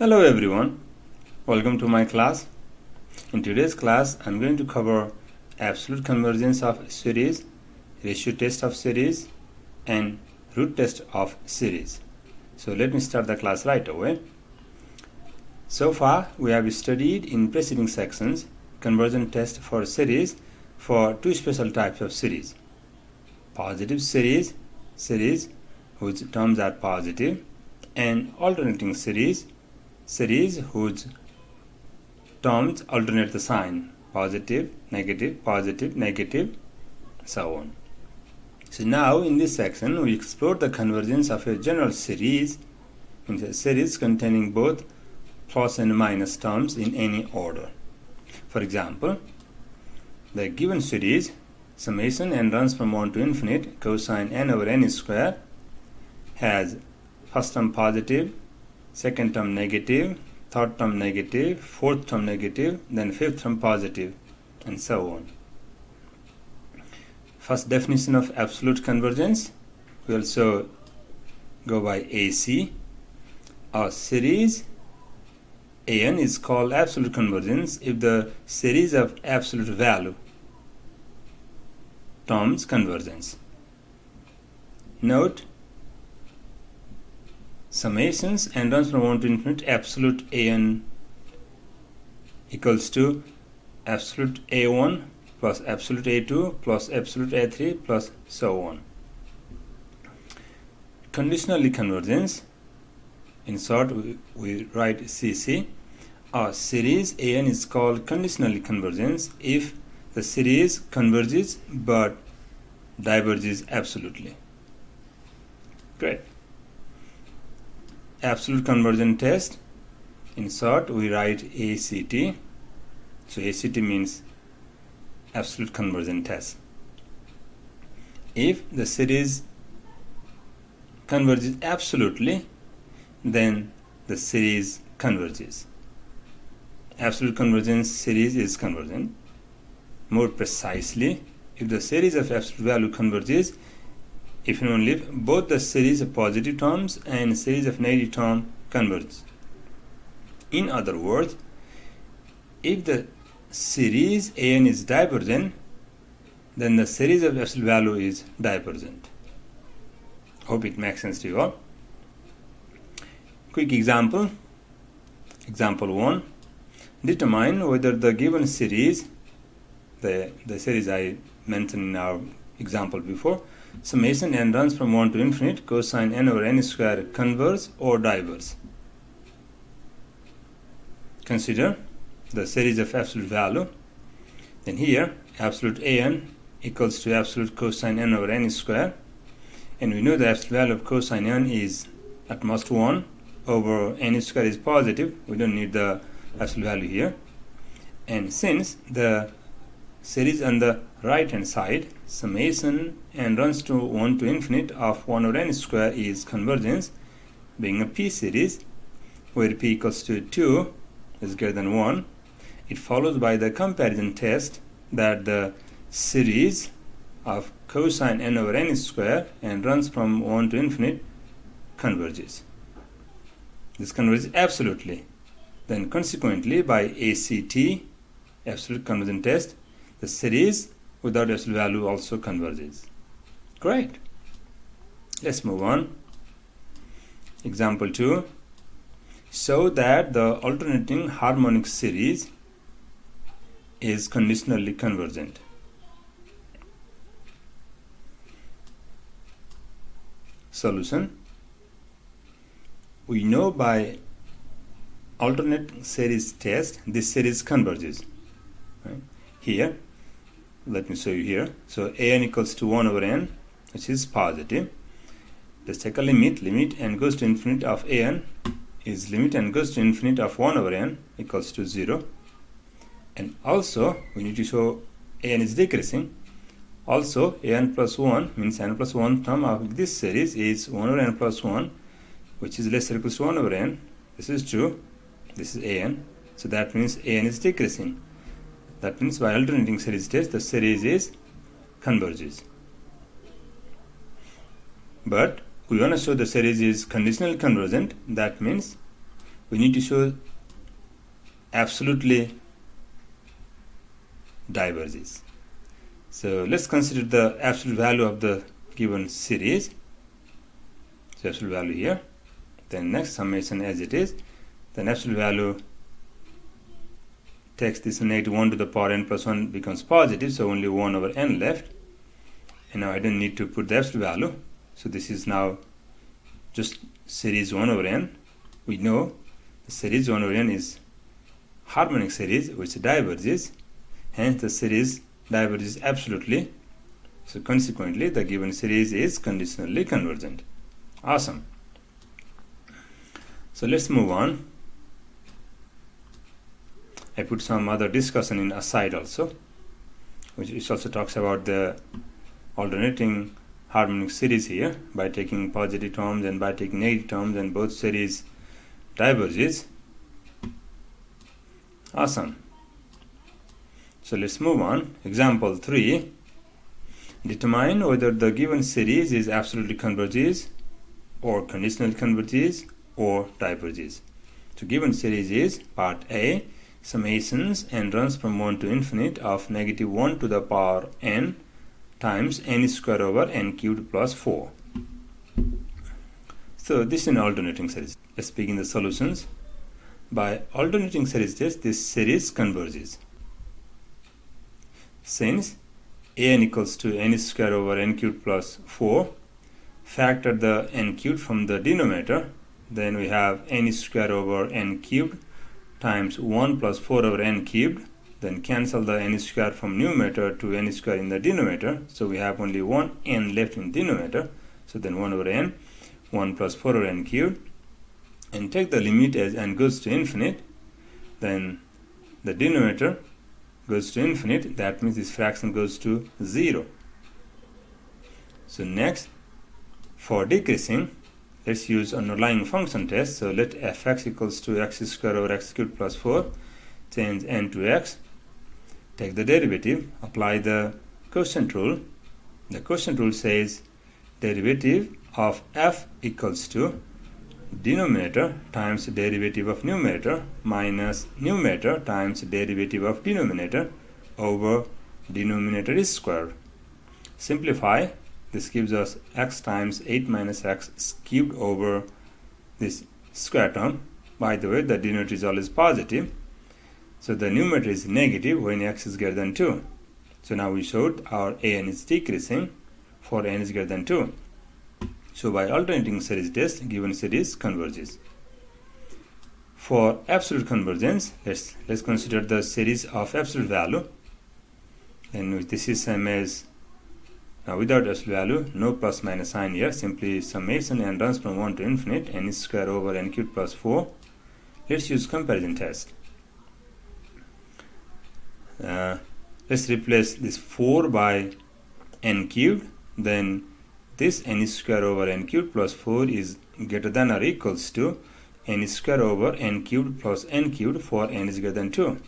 Hello everyone, welcome to my class. In today's class, I'm going to cover absolute convergence of series, ratio test of series, and root test of series. So let me start the class right away. So far, we have studied in preceding sections convergence test for series for two special types of series. Positive series, series whose terms are positive, and alternating series, series whose terms alternate the sign, positive, negative, so on. So now in this section we explore the convergence of a general series, means a series containing both plus and minus terms in any order. For example, the given series summation n runs from 1 to infinite cosine n over n square has first term positive, second term negative, third term negative, fourth term negative, then fifth term positive, and so on. First definition of absolute convergence, we also go by AC. A series AN is called absolute convergence if the series of absolute value terms convergence. Note, summations n runs from 1 to infinite absolute AN equals to absolute A1 plus absolute A2 plus absolute A3 plus so on. Conditionally convergence, in short we write CC. A series AN is called conditionally convergence if the series converges but diverges absolutely. Great. Absolute convergence test, in short we write ACT. So ACT means absolute convergence test. If the series converges absolutely, then the series converges. Absolute convergence series is convergent. More precisely, if the series of absolute value converges if and only if both the series of positive terms and series of negative terms converge. In other words, if the series AN is divergent, then the series of absolute value is divergent. Hope it makes sense to you all. Quick example. Example 1. Determine whether the given series, the series I mentioned in our example before, summation n runs from 1 to infinite cosine n over n square converge or diverge. Consider the series of absolute value. Then here absolute AN equals to absolute cosine n over n square, and we know the absolute value of cosine n is at most 1 over n square is positive. We don't need the absolute value here. And since the series on the right hand side, summation n runs to 1 to infinite of 1 over n square is convergence, being a P series where P equals to 2 is greater than 1, it follows by the comparison test that the series of cosine n over n square and runs from 1 to infinite converges. This converges absolutely. Then consequently by ACT, absolute convergence test, the series without absolute value also converges. Great. Let's move on. Example 2. Show that the alternating harmonic series is conditionally convergent. Solution. We know by alternate series test this series converges. Right? Here, let me show you here. So AN equals to 1 over n, which is positive. Let's take a limit n goes to infinite of AN is limit n goes to infinite of 1 over n equals to 0. And also we need to show AN is decreasing. Also AN plus 1 means n plus 1 term of this series is 1 over n plus 1, which is less or equals to 1 over n. This is true. This is AN. So that means AN is decreasing. That means by alternating series test, the series is converges. But we want to show the series is conditionally convergent. That means we need to show absolutely diverges. So let's consider the absolute value of the given series. So absolute value here. Then next summation as it is. Then absolute value takes this negative 1 to the power n plus 1 becomes positive, so only 1 over n left. And now I don't need to put the absolute value. So this is now just series 1 over n. We know the series 1 over n is harmonic series which diverges. Hence the series diverges absolutely. So consequently the given series is conditionally convergent. Awesome. So let's move on. I put some other discussion in aside also, which also talks about the alternating harmonic series here by taking positive terms and by taking negative terms, and both series diverges. Awesome. So let's move on. Example 3. Determine whether the given series is absolutely converges or conditionally converges or diverges. So given series is part A, summations and runs from 1 to infinite of negative 1 to the power n times n square over n cubed plus 4. So this is an alternating series. Let's begin the solutions. By alternating series test, this series converges. Since an equals to n square over n cubed plus 4, factor the n cubed from the denominator, then we have n square over n cubed times 1 plus 4 over n cubed, then cancel the n square from numerator to n square in the denominator, so we have only one n left in denominator, so then 1 over n, 1 plus 4 over n cubed, and take the limit as n goes to infinite, then the denominator goes to infinite, that means this fraction goes to 0. So next, for decreasing, let's use underlying function test. So let fx equals to x square over x cubed plus 4, change n to x, take the derivative, apply the quotient rule. The quotient rule says derivative of f equals to denominator times derivative of numerator minus numerator times derivative of denominator over denominator is squared. Simplify. This gives us x times 8 minus x cubed over this square term. By the way, the denominator is always positive, so the numerator is negative when x is greater than 2. So now we showed our an is decreasing for n is greater than 2. So by alternating series test, given series converges. For absolute convergence, let's consider the series of absolute value. And this is same as without absolute value, no plus minus sign here, simply summation and runs from 1 to infinite, n square over n cubed plus 4. Let's use comparison test. Let's replace this 4 by n cubed, then this n square over n cubed plus 4 is greater than or equals to n square over n cubed plus n cubed for n is greater than 2.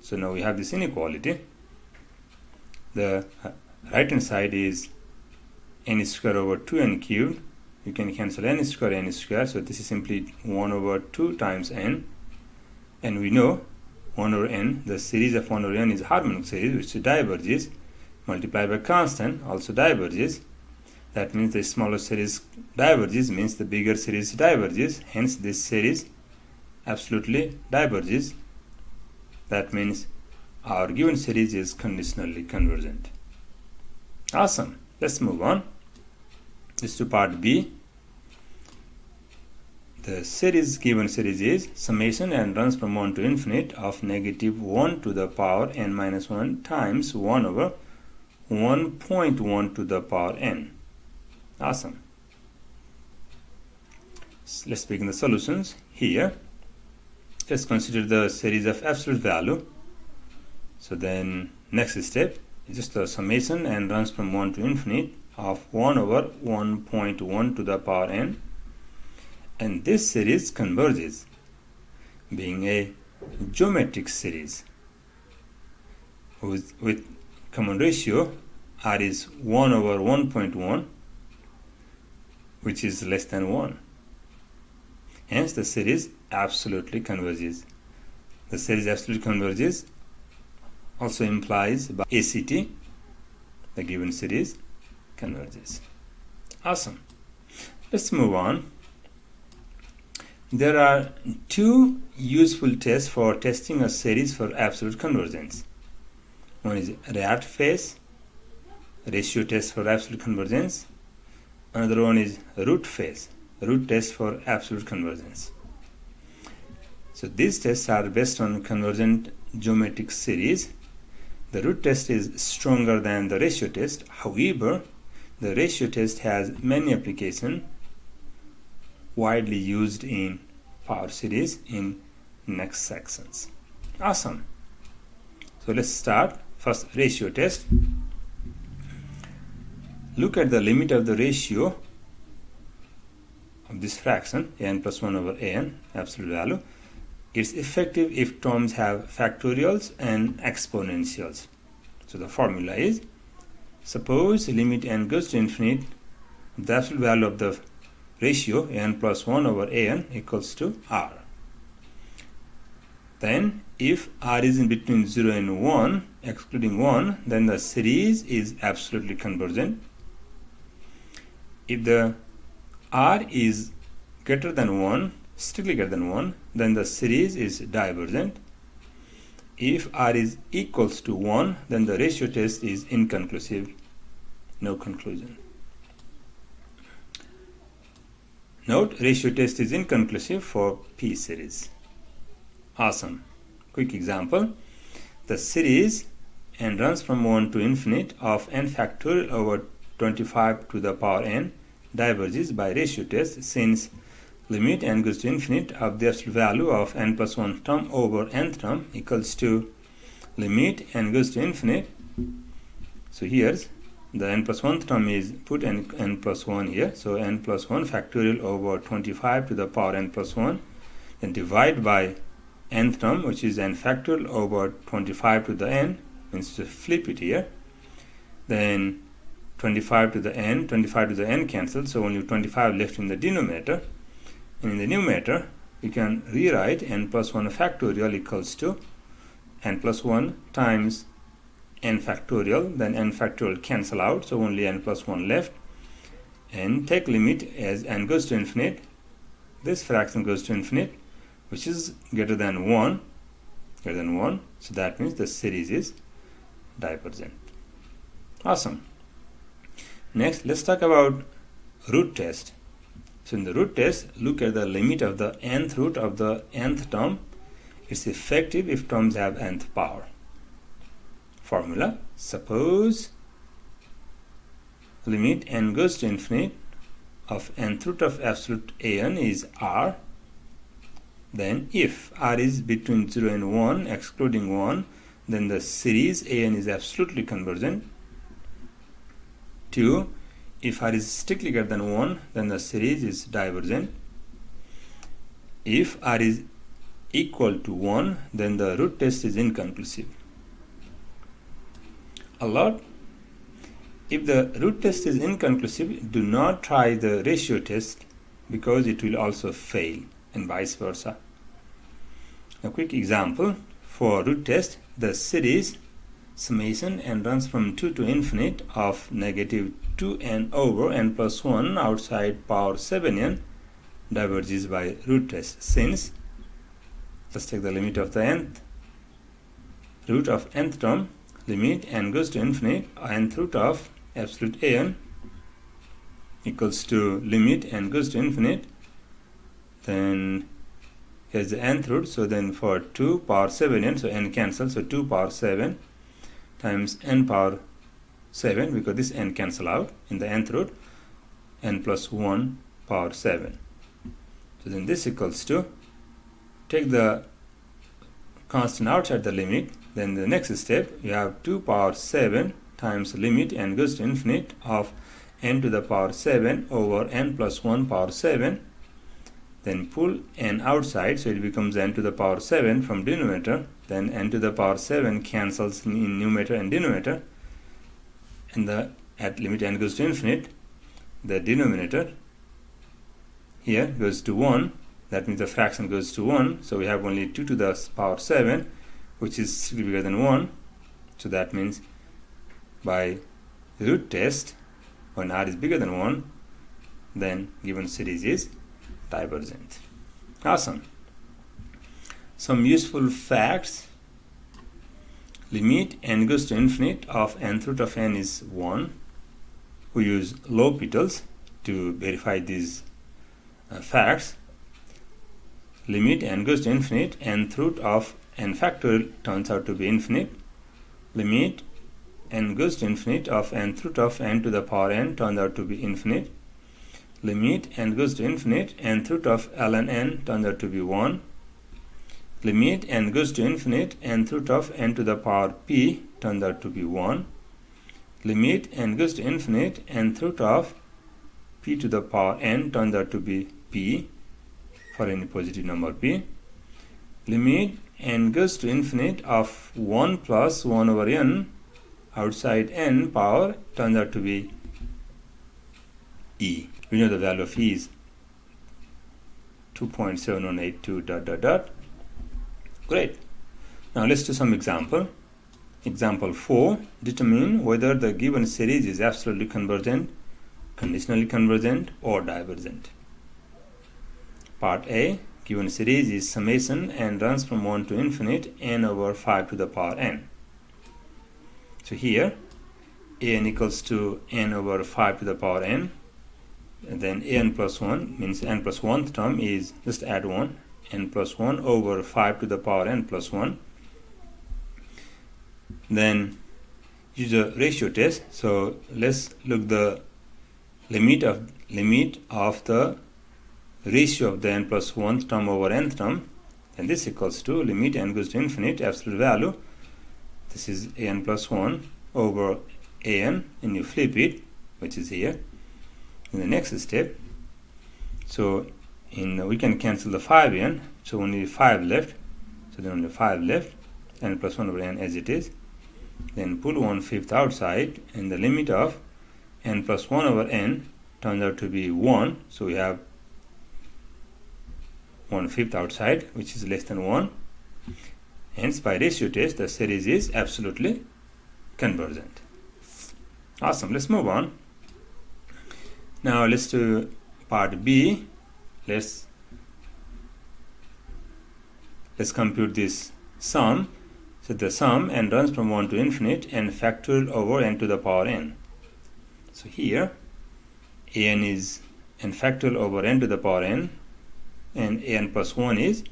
So now we have this inequality. The right hand side is n square over 2n cubed. You can cancel n square, so this is simply 1 over 2 times n. And we know 1 over n, the series of 1 over n is harmonic series which diverges, multiplied by constant also diverges. That means the smaller series diverges means the bigger series diverges, hence this series absolutely diverges. That means our given series is conditionally convergent. Awesome. Let's move on. This to part B. The series given series is summation and runs from 1 to infinite of negative 1 to the power n minus 1 times 1 over 1.1 to the power n. Awesome. Let's begin the solutions. Here, let's consider the series of absolute value. So then next step is just a summation and runs from 1 to infinite of 1 over 1.1 to the power n. And this series converges, being a geometric series with common ratio r is 1 over 1.1, which is less than 1. Hence the series absolutely converges. The series absolutely converges also implies by ACT the given series converges. Awesome. Let's move on. There are two useful tests for testing a series for absolute convergence. One is RATFACE, ratio test for absolute convergence. Another one is ROOTFACE, root test for absolute convergence. So these tests are based on convergent geometric series. The root test is stronger than the ratio test. However, the ratio test has many applications widely used in power series in next sections. Awesome. So let's start. First, ratio test. Look at the limit of the ratio of this fraction, an plus 1 over an, absolute value. It's effective if terms have factorials and exponentials. So the formula is, suppose limit n goes to infinite, the absolute value of the ratio n plus 1 over an equals to r. Then if r is in between 0 and 1, excluding 1, then the series is absolutely convergent. If the r is greater than 1, strictly greater than 1, then the series is divergent. If r is equals to 1, then the ratio test is inconclusive. No conclusion. Note, ratio test is inconclusive for P series. Awesome. Quick example. The series n runs from 1 to infinite of n factorial over 25 to the power n diverges by ratio test, since limit n goes to infinite of the absolute value of n plus 1 term over nth term equals to limit n goes to infinite. So here's the n plus 1 term is put n plus 1 here. So n plus 1 factorial over 25 to the power n plus 1, then divide by nth term, which is n factorial over 25 to the n, means to flip it here. Then 25 to the n cancels, so only 25 left in the denominator. And in the numerator, we can rewrite n plus 1 factorial equals to n plus 1 times n factorial, then n factorial cancel out, so only n plus 1 left. And take limit as n goes to infinite. This fraction goes to infinite, which is greater than 1, so that means the series is divergent. Awesome. Next, let's talk about root test. So in the root test, look at the limit of the nth root of the nth term. It's effective if terms have nth power. Formula, suppose limit n goes to infinite of nth root of absolute an is r, then if r is between 0 and 1, excluding 1, then the series an is absolutely convergent. 2. If r is strictly greater than 1, then the series is divergent. If r is equal to 1, then the root test is inconclusive. If the root test is inconclusive, do not try the ratio test because it will also fail, and vice versa. A quick example for root test: the series summation n runs from 2 to infinite of negative 2n over n plus 1 outside power 7n diverges by root test, since, let's take the limit of the nth root of nth term, limit n goes to infinite, nth root of absolute an equals to limit n goes to infinite, then here's the nth root, so then for 2 power 7n, so n cancels, so 2 power 7 times n power 7, because this n cancel out in the nth root, n plus 1 power 7. So then this equals to, take the constant outside the limit, then the next step, you have 2 power 7 times limit n goes to infinite of n to the power 7 over n plus 1 power 7. Then pull n outside, so it becomes n to the power 7 from denominator. Then n to the power 7 cancels in numerator and denominator. And at limit n goes to infinite, the denominator here goes to 1. that means the fraction goes to 1, so we have only 2 to the power 7, which is still bigger than 1. So that means by root test, when r is bigger than 1, then given series is divergent. Awesome. Some useful facts. Limit n goes to infinite of nth root of n is 1. We use L'Hopital's to verify these facts. Limit n goes to infinite, nth root of n factorial turns out to be infinite. Limit n goes to infinite of nth root of n to the power n turns out to be infinite. Limit n goes to infinite, nth root of ln n turns out to be 1. Limit n goes to infinite, nth root of n to the power p turns out to be 1. Limit n goes to infinite, nth root of p to the power n turns out to be p for any positive number p. Limit n goes to infinite of 1 plus 1 over n outside n power turns out to be e. We know the value of e is 2.7182 ... Great. Now let's do some example. Example 4. Determine whether the given series is absolutely convergent, conditionally convergent, or divergent. Part A. Given series is summation and runs from 1 to infinite n over 5 to the power n. So here an equals to n over 5 to the power n, and then an plus 1 means n plus 1th term is just add 1, n plus 1 over 5 to the power n plus 1. Then use a ratio test. So let's look the limit of the ratio of the n plus 1th term over nth term, and this equals to limit n goes to infinite absolute value. This is an plus 1 over an, and you flip it, which is here in the next step. So we can cancel the 5n, so only 5 left, so then only 5 left, n plus 1 over n as it is. Then pull 1/5 outside, and the limit of n plus 1 over n turns out to be 1, so we have 1/5 outside, which is less than 1. Hence, by ratio test, the series is absolutely convergent. Awesome. Let's move on. Now let's do part B. Let's compute this sum. So the sum n runs from 1 to infinite n factorial over n to the power n. So here an is n factorial over n to the power n, and an plus 1 is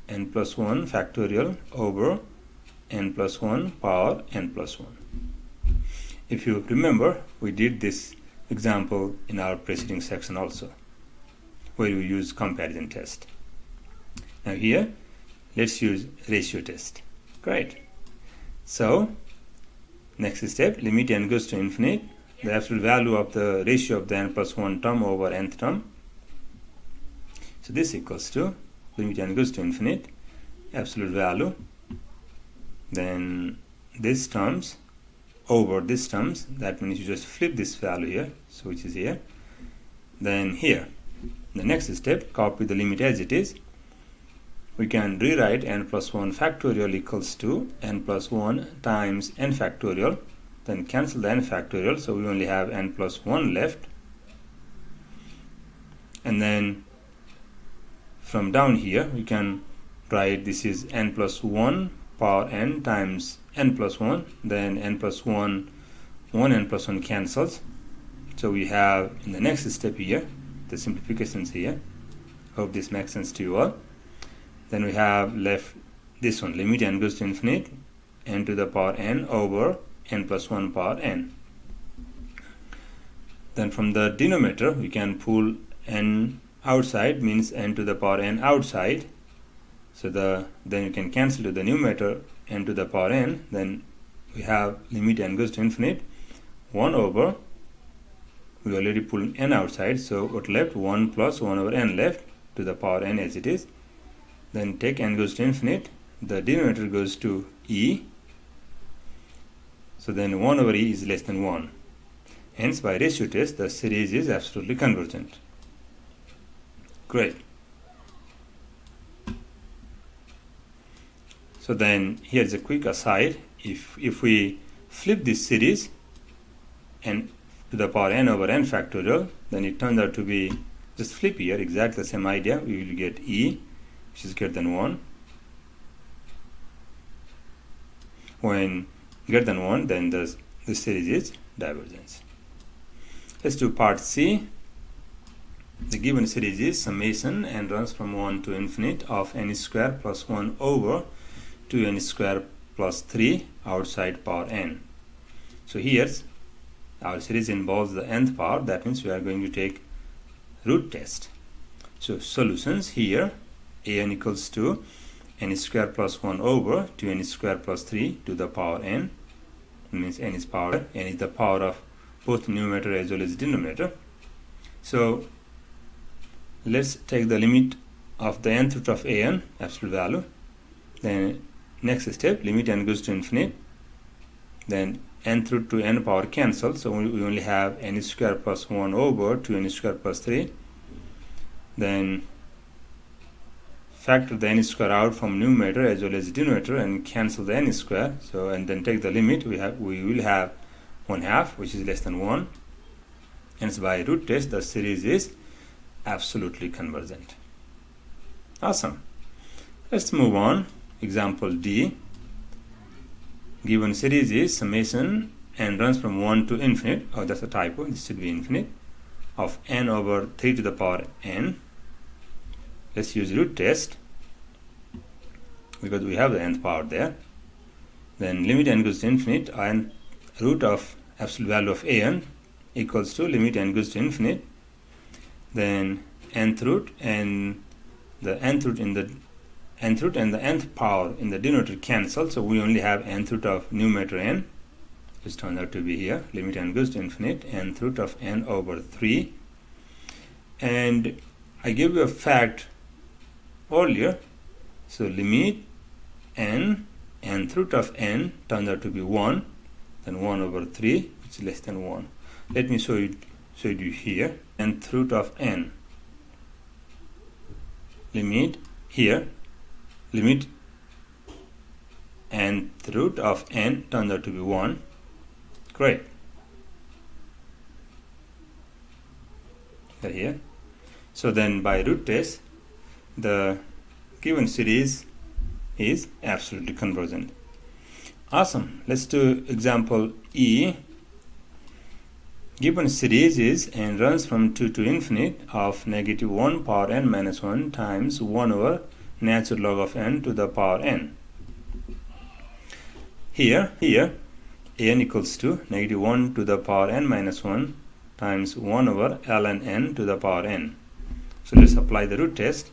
n plus 1 factorial over n plus 1 power n plus 1. If you remember, we did this example in our preceding section also, where we use comparison test. Now here, let's use ratio test. Great. So, next step, limit n goes to infinite, the absolute value of the ratio of the n plus 1 term over nth term. So this equals to limit n goes to infinite, absolute value, then this terms over this terms, that means you just flip this value here, so which is here. Then here, the next step, copy the limit as it is. We can rewrite n plus 1 factorial equals to n plus 1 times n factorial, then cancel the n factorial, so we only have n plus 1 left. And then from down here, we can write this is n plus 1 power n times n plus 1, then n plus 1 n plus 1 cancels. So we have in the next step here, the simplifications here. Hope this makes sense to you all. Then we have left this one, limit n goes to infinite, n to the power n over n plus 1 power n. Then from the denominator, we can pull n outside, means n to the power n outside. So then you can cancel to the numerator n to the power n. Then we have limit n goes to infinite, 1 over, we already pulled n outside, so what left, 1 plus 1 over n left to the power n as it is. Then take n goes to infinite, the denominator goes to e, so then 1 over e is less than 1. Hence, by ratio test, the series is absolutely convergent. Great. So then here's a quick aside. If we flip this series and to the power n over n factorial, then it turns out to be just flip here, exactly the same idea. We will get e, which is greater than 1. When greater than 1, then this series is divergence. Let's do part C. The given series is summation and runs from 1 to infinite of n square plus 1 over 2n square plus 3 outside power n. So here's our series involves the nth power. That means we are going to take root test. So solutions here, an equals to n square plus 1 over 2n square plus 3 to the power n. It means n is power, n is the power of both numerator as well as denominator. So let's take the limit of the nth root of an, absolute value. Then next step, limit n goes to infinite. Then nth root to n power cancel, so we only have n square plus 1 over 2n square plus 3. Then factor the n square out from numerator as well as denominator and cancel the n square. So and then take the limit. We will have 1/2, which is less than 1. Hence by root test the series is absolutely convergent. Awesome. Let's move on. Example D. Given series is summation and runs from 1 to infinite. Oh, that's a typo. This should be infinite. Of n over 3 to the power n. Let's use root test because we have the nth power there. Then limit n goes to infinite and root of absolute value of an equals to limit n goes to infinite. Then nth root and the nth root in the nth root and the nth power in the denominator cancel, so we only have nth root of numerator n, which turns out to be here, limit n goes to infinite, nth root of n over 3. And I gave you a fact earlier, so limit n, nth root of n turns out to be 1, then 1 over 3, which is less than 1. Let me show you here, nth root of n, limit here, limit nth root of n turns out to be 1. Great. Here. So then by root test, the given series is absolutely convergent. Awesome. Let's do example E. Given series is and runs from 2 to infinite of negative 1 power n minus 1 times 1 over natural log of n to the power n. Here an equals to negative 1 to the power n minus 1 times 1 over ln n to the power n. So let's apply the root test.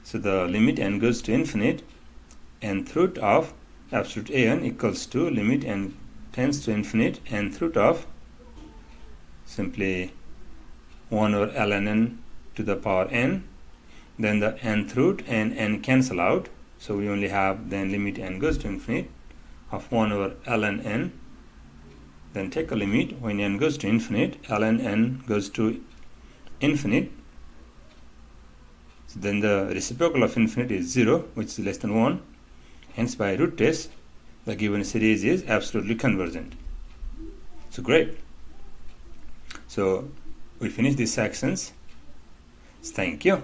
So the limit n goes to infinite, nth root of absolute an equals to limit n tends to infinite, nth root of simply 1 over ln n to the power n. Then the nth root and n cancel out, so we only have then limit n goes to infinite of 1 over ln n. Then take a limit when n goes to infinite, ln n goes to infinite. So then the reciprocal of infinite is 0, which is less than 1. Hence by root test, the given series is absolutely convergent. So great. So we finish these sections. Thank you.